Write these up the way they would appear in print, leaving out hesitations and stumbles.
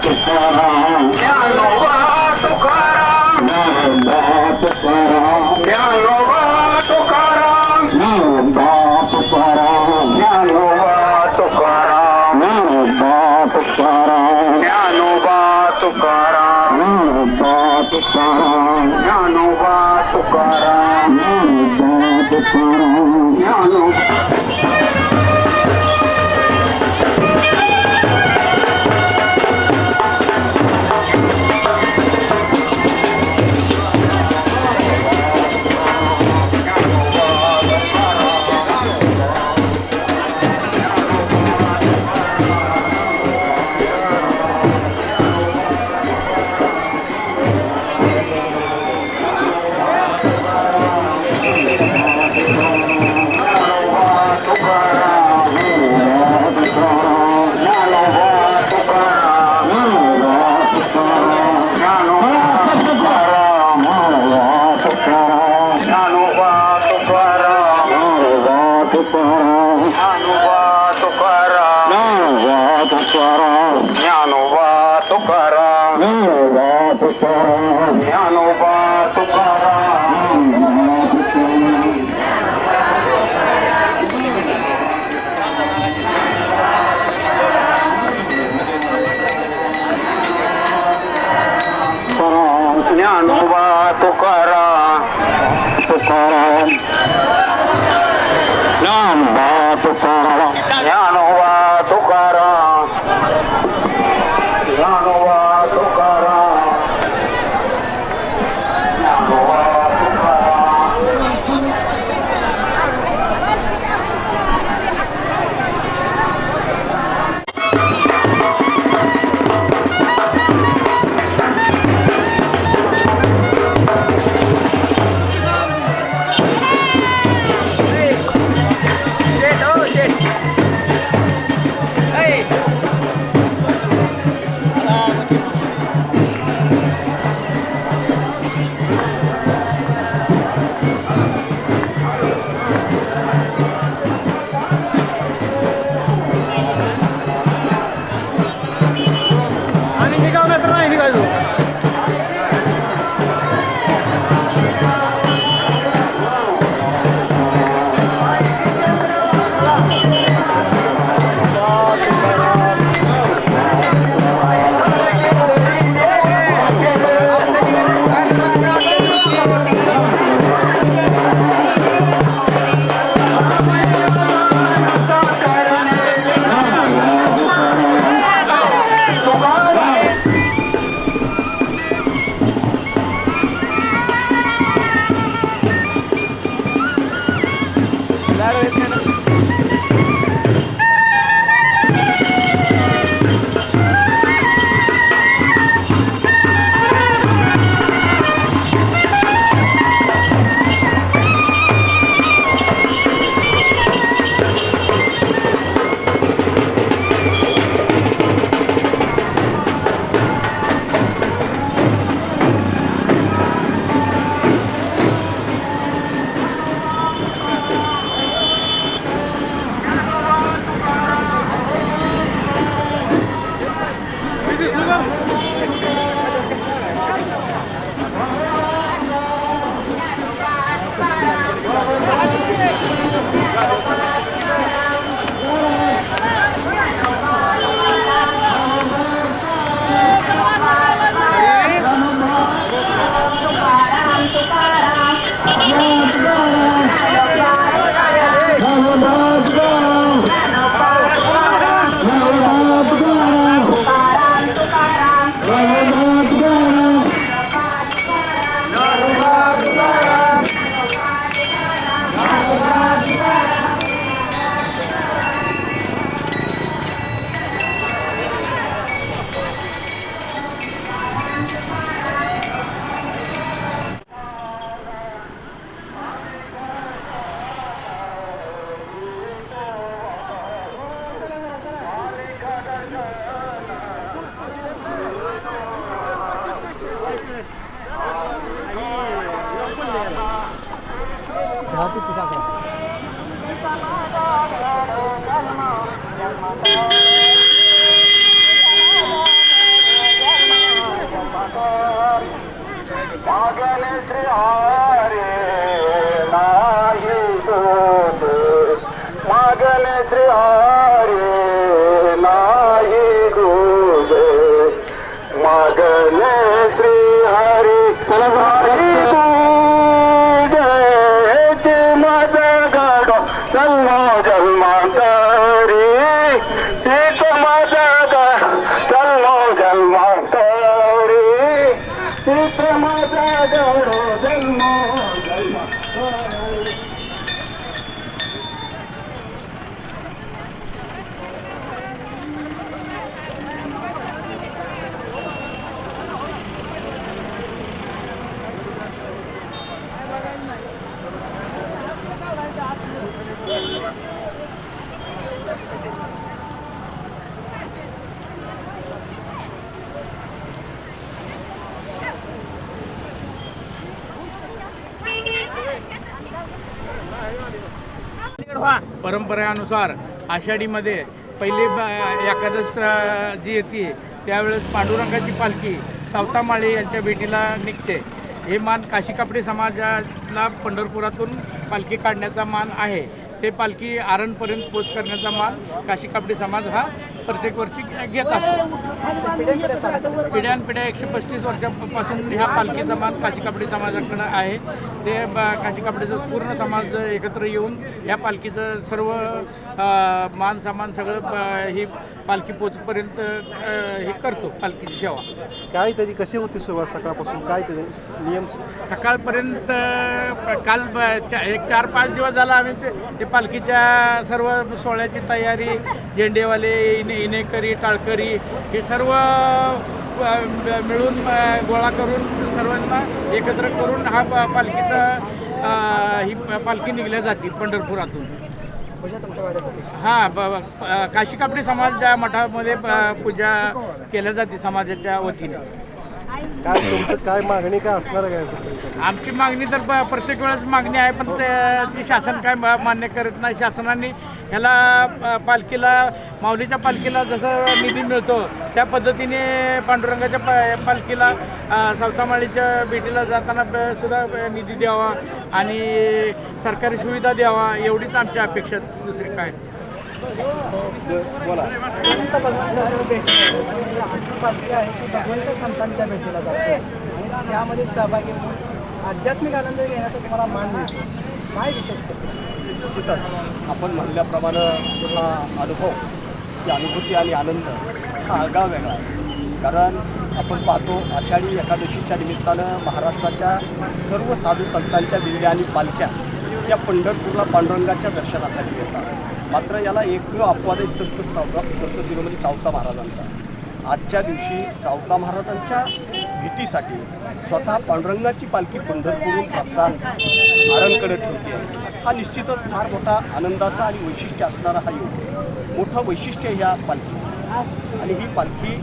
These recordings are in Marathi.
तुकाराम ज्ञानोबा तुकाराम ज्ञानोबा तुकाराम ज्ञानोबा तुकाराम ज्ञानोबा तुकाराम ज्ञानोबा तुकाराम ज्ञानोबा तुकाराम परंपरेनुसार आषाढीमध्ये पहिली एकादश जी येते त्यावेळेस पांडुरंगाची पालखी सावतामाळी यांच्या भेटीला निघते. हे मान काशी कापडी समाजाला पंढरपुरातून पालखी काढण्याचा मान आहे. ते पालखी आरणपर्यंत पोच करण्याचा मान काशी कापडी समाज हा प्रत्येक वर्षी घेत असतो. पिढ्यानपिढ्या 135 वर्षापासून ह्या पालखीचा मान काशी कापडी समाजाकडे आहे. ते काशी कापडीचं पूर्ण समाज एकत्र येऊन या पालखीचं सर्व मान सामान सगळं ही पालखी पोचपर्यंत हे करतो. पालखीची सेवा काय तरी कशी होती सुरुवात सकाळपासून, काय तरी नियम? सकाळपर्यंत काल 4-5 दिवस झाला आम्ही ते पालखीच्या सर्व सोहळ्याची तयारी, झेंडेवाले, इनेकरी, टाळकरी हे सर्व मिळून गोळा करून सर्वांना एकत्र करून हा पालखीचा ही पालखी निघल्या जाते पंढरपुरातून. हां, काशी कापडी समाजाच्या मठामध्ये पूजा केल्या जाते समाजाच्या वतीने. काय तुमचं काय मागणी काय असणार काय? आमची मागणी तर प्रत्येक वेळेस मागणी आहे, पण ती शासन काय मान्य करत नाही. शासनाने ह्याला पालखीला, माऊलीच्या पालखीला जसं निधी मिळतो त्या पद्धतीने पांडुरंगाच्या पालखीला सावतामाळीच्या भेटीला जाताना सुद्धा निधी द्यावा आणि सरकारी सुविधा द्यावा एवढीच आमची अपेक्षा, दुसरी काय. बोला. पालखी आहे की भगवंत संतांच्या भेटीला जातो आणि त्यामध्ये सहभागी होऊन आध्यात्मिक आनंद घेण्याचा तुम्हाला मान मिळतो. काय विशेष करतो? निश्चितच आपण म्हणल्याप्रमाणे हा अनुभव, ती अनुभूती आणि आनंद हा आगळा वेगळा आहे. कारण आपण पाहतो आषाढी एकादशीच्या निमित्तानं महाराष्ट्राच्या सर्व साधू संतांच्या दिंड्या आणि पालख्या या पंढरपूरला पांडुरंगाच्या दर्शनासाठी येतात. मात्र याला एकमेव अपवाद आहे संत शिरोमणी सावता महाराजांचा. आजच्या दिवशी सावता महाराजांच्या भेटीसाठी स्वतः पांडुरंगाची पालखी पंढरपूरहून प्रस्थान आरणकडे ठेवते. हा निश्चितच फार मोठा आनंदाचा आणि वैशिष्ट्य असणारा हा योग, मोठं वैशिष्ट्य ह्या पालखीचं. आणि ही पालखी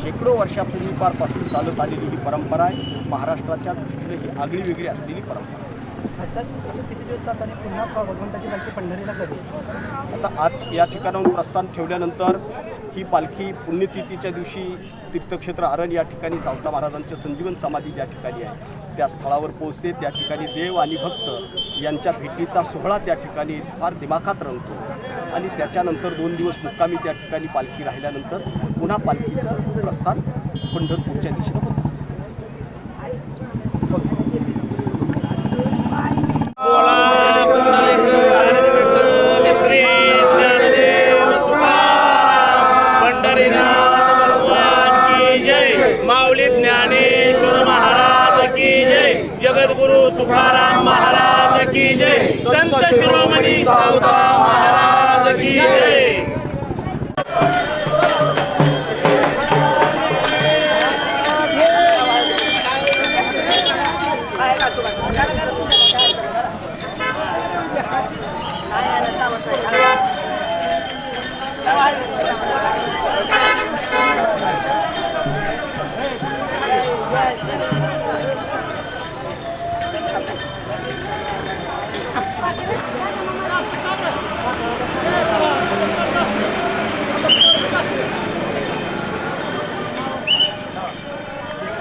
शेकडो वर्षापूर्वीपासून चालत आलेली ही परंपरा आहे. महाराष्ट्राच्या दृष्टीने ही आगळी वेगळी असलेली परंपरा आहे. किती दिवस जातात आणि पुन्हा भगवंताची पालखी पंढरीला कधी? आता आज या ठिकाणाहून प्रस्थान ठेवल्यानंतर ही पालखी पुण्यतिथीच्या दिवशी तीर्थक्षेत्र आरण या ठिकाणी सावता महाराजांच्या संजीवन समाधी ज्या ठिकाणी आहे त्या स्थळावर पोहोचते. त्या ठिकाणी देव आणि भक्त यांच्या भेटीचा सोहळा त्या ठिकाणी फार दिमाखात रंगतो आणि त्याच्यानंतर 2 दिवस मुक्कामी त्या ठिकाणी पालखी राहिल्यानंतर पुन्हा पालखीचं प्रस्थान पंढरपूरच्या दिशेनं होत असतं. माऊली ज्ञानेश्वर महाराज की जय, जगद्गुरु तुकाराम महाराज की जय, संत शिरोमणी सावता महाराज की जय.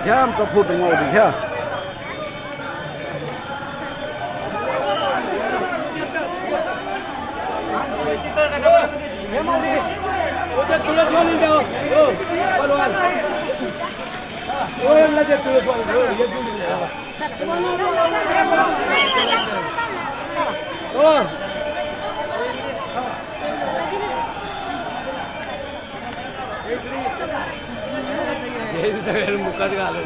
घ्या आमचा फोटो माऊली घ्या. मुखात घालून